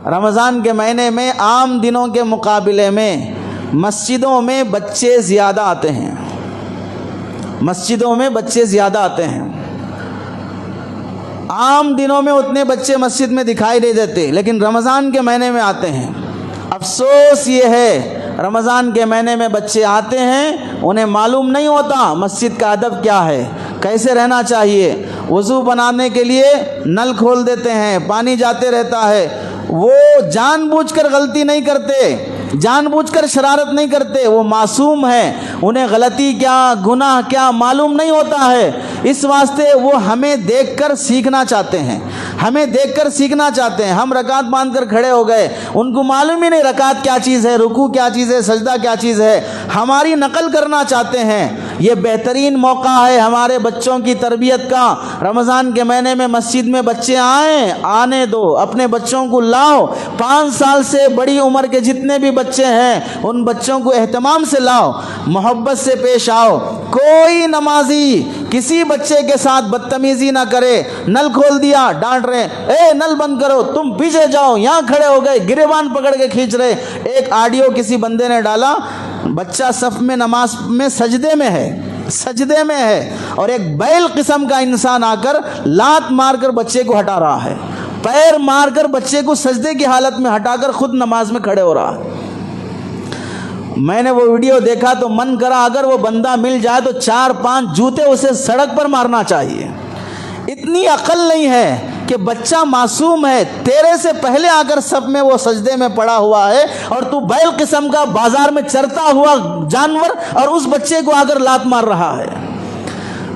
رمضان کے مہینے میں عام دنوں کے مقابلے میں مسجدوں میں بچے زیادہ آتے ہیں، مسجدوں میں بچے زیادہ آتے ہیں۔ عام دنوں میں اتنے بچے مسجد میں دکھائی نہیں دیتے، لیکن رمضان کے مہینے میں آتے ہیں۔ افسوس یہ ہے رمضان کے مہینے میں بچے آتے ہیں، انہیں معلوم نہیں ہوتا مسجد کا ادب کیا ہے، کیسے رہنا چاہیے۔ وضو بنانے کے لیے نل کھول دیتے ہیں، پانی جاتے رہتا ہے۔ وہ جان بوجھ کر غلطی نہیں کرتے، جان بوجھ کر شرارت نہیں کرتے، وہ معصوم ہیں، انہیں غلطی کیا گناہ کیا معلوم نہیں ہوتا ہے۔ اس واسطے وہ ہمیں دیکھ کر سیکھنا چاہتے ہیں، ہمیں دیکھ کر سیکھنا چاہتے ہیں۔ ہم رکعت باندھ کر کھڑے ہو گئے، ان کو معلوم ہی نہیں رکعت کیا چیز ہے، رکوع کیا چیز ہے، سجدہ کیا چیز ہے، ہماری نقل کرنا چاہتے ہیں۔ یہ بہترین موقع ہے ہمارے بچوں کی تربیت کا۔ رمضان کے مہینے میں مسجد میں بچے آئیں، آنے دو، اپنے بچوں کو لاؤ۔ 5 سال سے بڑی عمر کے جتنے بھی بچے ہیں ان بچوں کو اہتمام سے لاؤ، محبت سے پیش آؤ۔ کوئی نمازی کسی بچے کے ساتھ بدتمیزی نہ کرے۔ نل کھول دیا، ڈانٹ رہے، اے نل بند کرو، تم پیچھے جاؤ، یہاں کھڑے ہو گئے، گریبان پکڑ کے کھینچ رہے۔ ایک آڈیو کسی بندے نے ڈالا، بچہ صف میں نماز میں سجدے میں ہے اور ایک بیل قسم کا انسان آ کر لات مار کر بچے کو ہٹا رہا ہے، پیر مار کر بچے کو سجدے کی حالت میں ہٹا کر خود نماز میں کھڑے ہو رہا ہے۔ میں نے وہ ویڈیو دیکھا تو من کرا اگر وہ بندہ مل جائے تو 4-5 جوتے اسے سڑک پر مارنا چاہیے۔ اتنی عقل نہیں ہے کہ بچہ معصوم ہے، تیرے سے پہلے آ کر صف میں وہ سجدے میں پڑا ہوا ہے اور تو بیل قسم کا بازار میں چرتا ہوا جانور اور اس بچے کو آ کر لات مار رہا ہے۔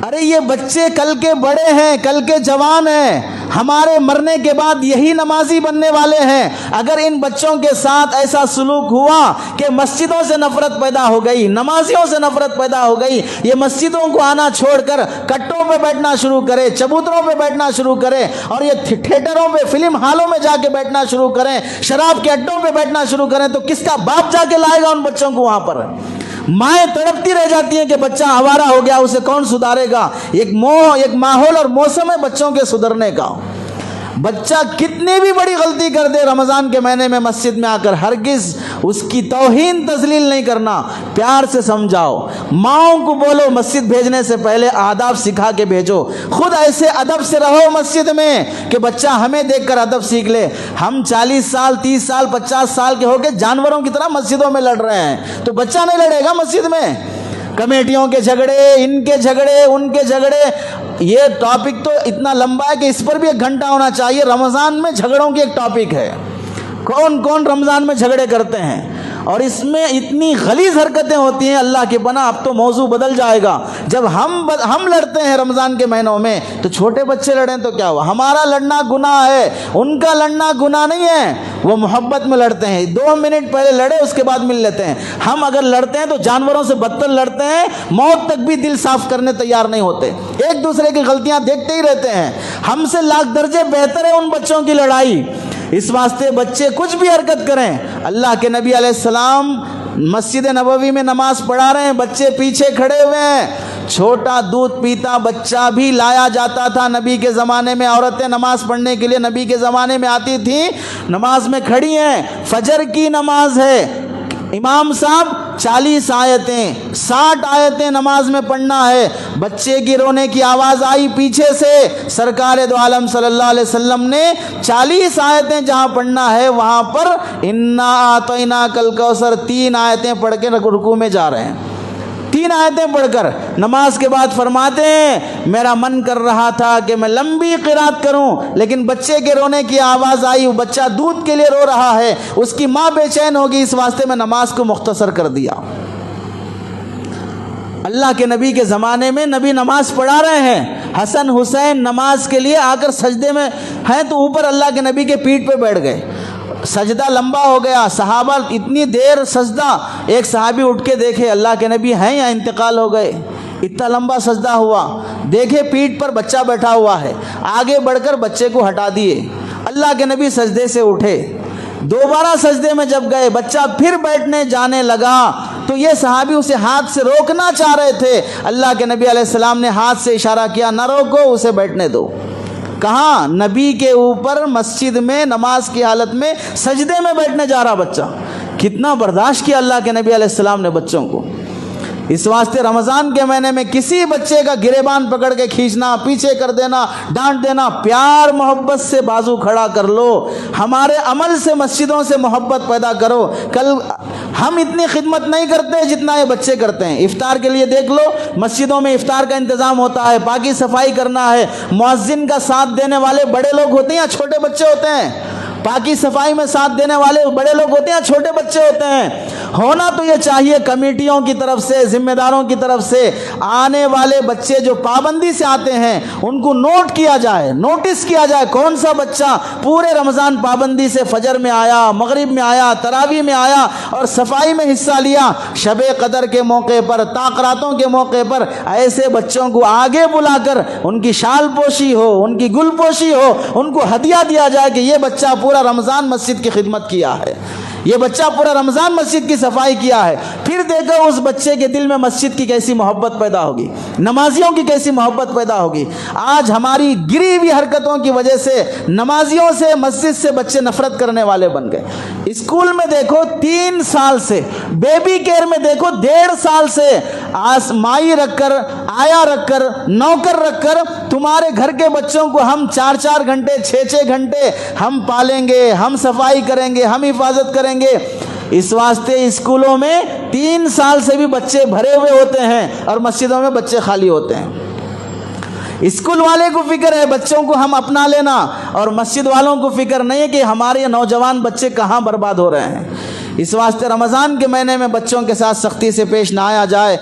ارے یہ بچے کل کے بڑے ہیں، کل کے جوان ہیں، ہمارے مرنے کے بعد یہی نمازی بننے والے ہیں۔ اگر ان بچوں کے ساتھ ایسا سلوک ہوا کہ مسجدوں سے نفرت پیدا ہو گئی، نمازیوں سے نفرت پیدا ہو گئی، یہ مسجدوں کو آنا چھوڑ کر کٹوں پہ بیٹھنا شروع کرے، چبوتروں پہ بیٹھنا شروع کرے اور یہ تھیٹروں پہ فلم ہالوں میں جا کے بیٹھنا شروع کریں، شراب کے اڈوں پہ بیٹھنا شروع کریں، تو کس کا باپ جا کے لائے گا ان بچوں کو وہاں پر؟ مائیں تڑپتی رہ جاتی ہیں کہ بچہ آوارہ ہو گیا، اسے کون سدھارے گا؟ ایک ماحول اور موسم ہے بچوں کے سدھرنے کا۔ بچہ کتنی بھی بڑی غلطی کر دے رمضان کے مہینے میں مسجد میں آ کر ہرگز اس کی توہین تذلیل نہیں کرنا، پیار سے سمجھاؤ۔ ماؤں کو بولو مسجد بھیجنے سے پہلے آداب سکھا کے بھیجو، خود ایسے ادب سے رہو مسجد میں کہ بچہ ہمیں دیکھ کر ادب سیکھ لے۔ ہم 40 سال 30 سال 50 سال کے ہو کے جانوروں کی طرح مسجدوں میں لڑ رہے ہیں، تو بچہ نہیں لڑے گا مسجد میں؟ کمیٹیوں کے جھگڑے، ان کے جھگڑے، ان کے جھگڑے، یہ ٹاپک تو اتنا لمبا ہے کہ اس پر بھی 1 گھنٹہ ہونا چاہیے۔ رمضان میں جھگڑوں کی ایک ٹاپک ہے، کون کون رمضان میں جھگڑے کرتے ہیں اور اس میں اتنی غلیظ حرکتیں ہوتی ہیں، اللہ کی پناہ۔ اب تو موضوع بدل جائے گا۔ جب ہم لڑتے ہیں رمضان کے مہینوں میں تو چھوٹے بچے لڑیں تو کیا ہوا؟ ہمارا لڑنا گناہ ہے، ان کا لڑنا گناہ نہیں ہے، وہ محبت میں لڑتے ہیں۔ 2 منٹ پہلے لڑے، اس کے بعد مل لیتے ہیں۔ ہم اگر لڑتے ہیں تو جانوروں سے بدتر لڑتے ہیں، موت تک بھی دل صاف کرنے تیار نہیں ہوتے، ایک دوسرے کی غلطیاں دیکھتے ہی رہتے ہیں۔ ہم سے لاکھ درجے بہتر ہے ان بچوں کی لڑائی۔ اس واسطے بچے کچھ بھی حرکت کریں، اللہ کے نبی علیہ السلام مسجد نبوی میں نماز پڑھا رہے ہیں، بچے پیچھے کھڑے ہوئے ہیں، چھوٹا دودھ پیتا بچہ بھی لایا جاتا تھا نبی کے زمانے میں۔ عورتیں نماز پڑھنے کے لیے نبی کے زمانے میں آتی تھیں، نماز میں کھڑی ہیں، فجر کی نماز ہے، امام صاحب 40 آیتیں 60 آیتیں نماز میں پڑھنا ہے۔ بچے کی رونے کی آواز آئی پیچھے سے، سرکار دو عالم صلی اللہ علیہ وسلم نے 40 آیتیں جہاں پڑھنا ہے وہاں پر انا اعطیناک الکوثر 3 آیتیں پڑھ کے رکوع میں جا رہے ہیں۔ 3 آیتیں پڑھ کر نماز کے بعد فرماتے ہیں میرا من کر رہا تھا کہ میں لمبی قرات کروں، لیکن بچے کے رونے کی آواز آئی، وہ بچہ دودھ کے لیے رو رہا ہے، اس کی ماں بے چین ہوگی، اس واسطے میں نماز کو مختصر کر دیا۔ اللہ کے نبی کے زمانے میں نبی نماز پڑھا رہے ہیں، حسن حسین نماز کے لیے آ کر سجدے میں ہیں تو اوپر اللہ کے نبی کے پیٹھ پہ بیٹھ گئے، سجدہ لمبا ہو گیا، صحابہ اتنی دیر سجدہ، ایک صحابی اٹھ کے دیکھے اللہ کے نبی ہیں یا انتقال ہو گئے، اتنا لمبا سجدہ ہوا، دیکھے پیٹھ پر بچہ بیٹھا ہوا ہے، آگے بڑھ کر بچے کو ہٹا دیے، اللہ کے نبی سجدے سے اٹھے، دوبارہ سجدے میں جب گئے بچہ پھر بیٹھنے جانے لگا تو یہ صحابی اسے ہاتھ سے روکنا چاہ رہے تھے، اللہ کے نبی علیہ السلام نے ہاتھ سے اشارہ کیا نہ روکو، اسے بیٹھنے دو۔ کہاں؟ نبی کے اوپر مسجد میں نماز کی حالت میں سجدے میں بیٹھنے جا رہا بچہ. کتنا برداشت کیا اللہ کے نبی علیہ السلام نے بچوں کو. اس واسطے رمضان کے مہینے میں کسی بچے کا گریبان پکڑ کے کھینچنا، پیچھے کر دینا، ڈانٹ دینا، پیار محبت سے بازو کھڑا کر لو. ہمارے عمل سے مسجدوں سے محبت پیدا کرو. کل ہم اتنی خدمت نہیں کرتے جتنا یہ بچے کرتے ہیں. افطار کے لیے دیکھ لو، مسجدوں میں افطار کا انتظام ہوتا ہے، پاکی صفائی کرنا ہے. مؤذن کا ساتھ دینے والے بڑے لوگ ہوتے ہیں یا چھوٹے بچے ہوتے ہیں؟ پاکی صفائی میں ساتھ دینے والے بڑے لوگ ہوتے ہیں یا چھوٹے بچے ہوتے ہیں؟ ہونا تو یہ چاہیے کمیٹیوں کی طرف سے، ذمہ داروں کی طرف سے، آنے والے بچے جو پابندی سے آتے ہیں ان کو نوٹ کیا جائے، نوٹس کیا جائے کون سا بچہ پورے رمضان پابندی سے فجر میں آیا، مغرب میں آیا، تراویح میں آیا اور صفائی میں حصہ لیا. شب قدر کے موقع پر، تاقراتوں کے موقع پر ایسے بچوں کو آگے بلا کر ان کی شال پوشی ہو، ان کی گل پوشی ہو، ان کو ہدیہ دیا جائے کہ یہ بچہ پورا رمضان مسجد کی خدمت کیا ہے، یہ بچہ پورا رمضان مسجد کی صفائی کیا ہے. پھر دیکھو اس بچے کے دل میں مسجد کی کیسی محبت پیدا ہوگی، نمازیوں کی کیسی محبت پیدا ہوگی. آج ہماری گری ہوئی حرکتوں کی وجہ سے نمازیوں سے، مسجد سے بچے نفرت کرنے والے بن گئے. اسکول میں دیکھو 3 سال سے، بیبی کیئر میں دیکھو 1.5 سال سے مائی رکھ کر، آیا رکھ کر، نوکر رکھ کر تمہارے گھر کے بچوں کو ہم 4 گھنٹے 6 گھنٹے ہم پالیں گے، ہم صفائی کریں گے، ہم حفاظت کریں گے. اس واسطے اسکولوں میں 3 سال سے بھی بچے بھرے ہوئے ہوتے ہیں اور مسجدوں میں بچے خالی ہوتے ہیں. اسکول والے کو فکر ہے بچوں کو ہم اپنا لینا، اور مسجد والوں کو فکر نہیں ہے کہ ہمارے نوجوان بچے کہاں برباد ہو رہے ہیں. اس واسطے رمضان کے مہینے میں بچوں کے ساتھ سختی سے پیش نہ آیا جائے.